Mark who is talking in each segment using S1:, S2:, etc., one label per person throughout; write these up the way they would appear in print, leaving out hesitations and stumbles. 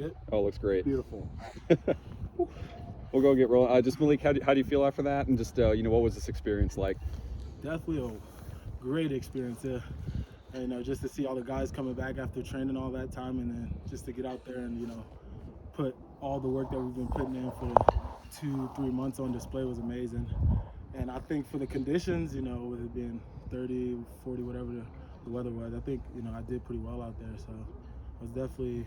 S1: good?
S2: Oh, it looks great.
S3: Beautiful.
S2: We'll go get rolling. Just Malik, how do you feel after that? And just what was this experience like?
S1: Definitely a great experience. And just to see all the guys coming back after training all that time, and then just to get out there and put all the work that we've been putting in for 2-3 months on display was amazing. And I think for the conditions, with it being 30, 40, whatever the weather was, I think I did pretty well out there. So I was definitely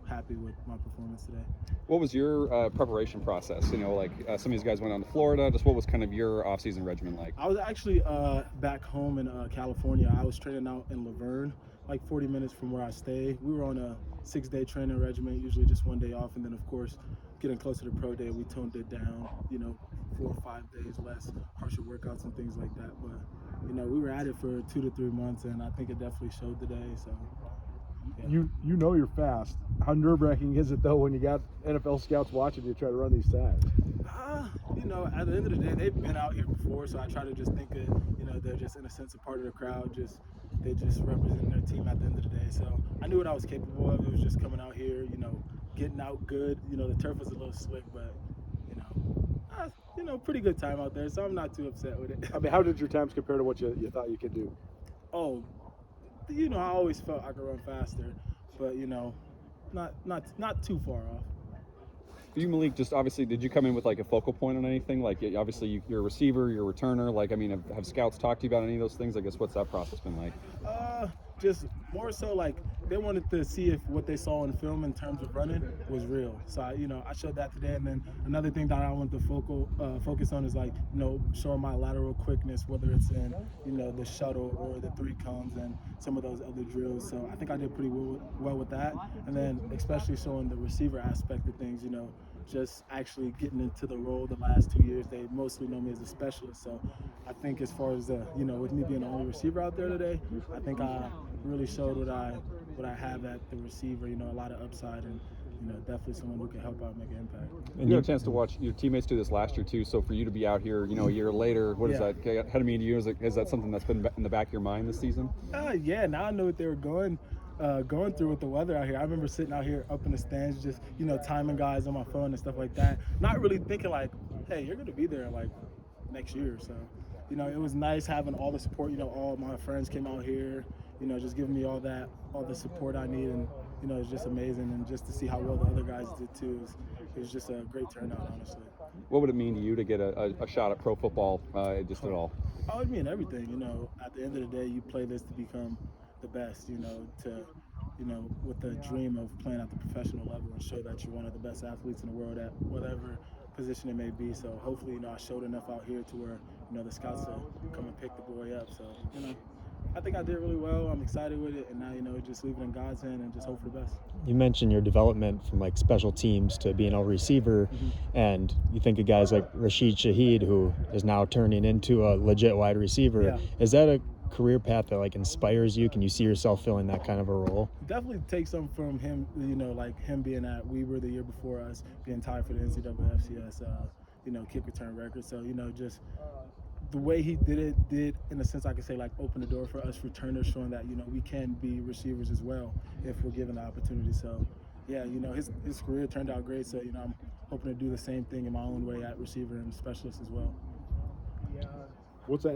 S1: happy with my performance today.
S2: What was your preparation process? Some of these guys went down to Florida. Just what was kind of your off-season regimen like?
S1: I was actually back home in California. I was training out in Laverne, like 40 minutes from where I stay. We were on a 6-day training regimen, usually just 1 day off, and then of course, getting closer to pro day, we toned it down. 4 or 5 days less, harsher workouts and things like that. But we were at it for 2 to 3 months, and I think it definitely showed today. So. Yeah.
S3: You know you're fast. How nerve-wracking is it though when you got NFL scouts watching you try to run these times?
S1: At the end of the day, they've been out here before, so I try to just think that they're just in a sense a part of the crowd. They just represent their team at the end of the day. So I knew what I was capable of. It was just coming out here, getting out good. The turf was a little slick, but pretty good time out there. So I'm not too upset with it.
S3: I mean, how did your times compare to what you thought you could do?
S1: Oh. I always felt I could run faster, but not too far off.
S2: For you, Malik, just obviously, did you come in with like a focal point on anything? Like, obviously, you're a receiver, you're a returner. Like, I mean, have scouts talked to you about any of those things? I guess what's that process been like?
S1: Just more so like they wanted to see if what they saw in film in terms of running was real. So I showed that today, and then another thing that I want to focus on is like showing my lateral quickness, whether it's in the shuttle or the 3 cones and some of those other drills. So I think I did pretty well with that, and then especially showing the receiver aspect of things. Just actually getting into the role the last 2 years. They mostly know me as a specialist. So I think as far as with me being the only receiver out there today, I think I really showed what I have at the receiver, a lot of upside, and definitely someone who can help out and make an impact.
S2: And you had a chance to watch your teammates do this last year too. So for you to be out here, a year later, what does that kind of mean to you? Is that something that's been in the back of your mind this season?
S1: Yeah, now I know what they were going through with the weather out here. I remember sitting out here up in the stands, just timing guys on my phone and stuff like that, not really thinking like, hey, you're gonna be there like next year. So it was nice having all the support. All my friends came out here, just giving me all the support I need, and it's just amazing. And just to see how well the other guys did too, it was just a great turnout, honestly.
S2: What would it mean to you to get a shot at pro football just at all?
S1: Oh, it mean everything. At the end of the day, you play this to become the best, with the dream of playing at the professional level and show that you're one of the best athletes in the world at whatever position it may be. So hopefully, I showed enough out here to where, the scouts will come and pick the boy up. So, I think I did really well. I'm excited with it, and now, just leave it in God's hand and just hope for the best.
S4: You mentioned your development from like special teams to being a receiver, and you think of guys like Rashid Shaheed, who is now turning into a legit wide receiver.
S1: Yeah.
S4: Is that a career path that like inspires you? Can you see yourself filling that kind of a role?
S1: Definitely take some from him, like him being at Weber the year before us, being tied for the NCAA FCS, kick return record. So, just the way he did in a sense, I could say like open the door for us returners, showing that, we can be receivers as well if we're given the opportunity. So, yeah, his career turned out great. So, I'm hoping to do the same thing in my own way at receiver and specialist as well.
S3: What's that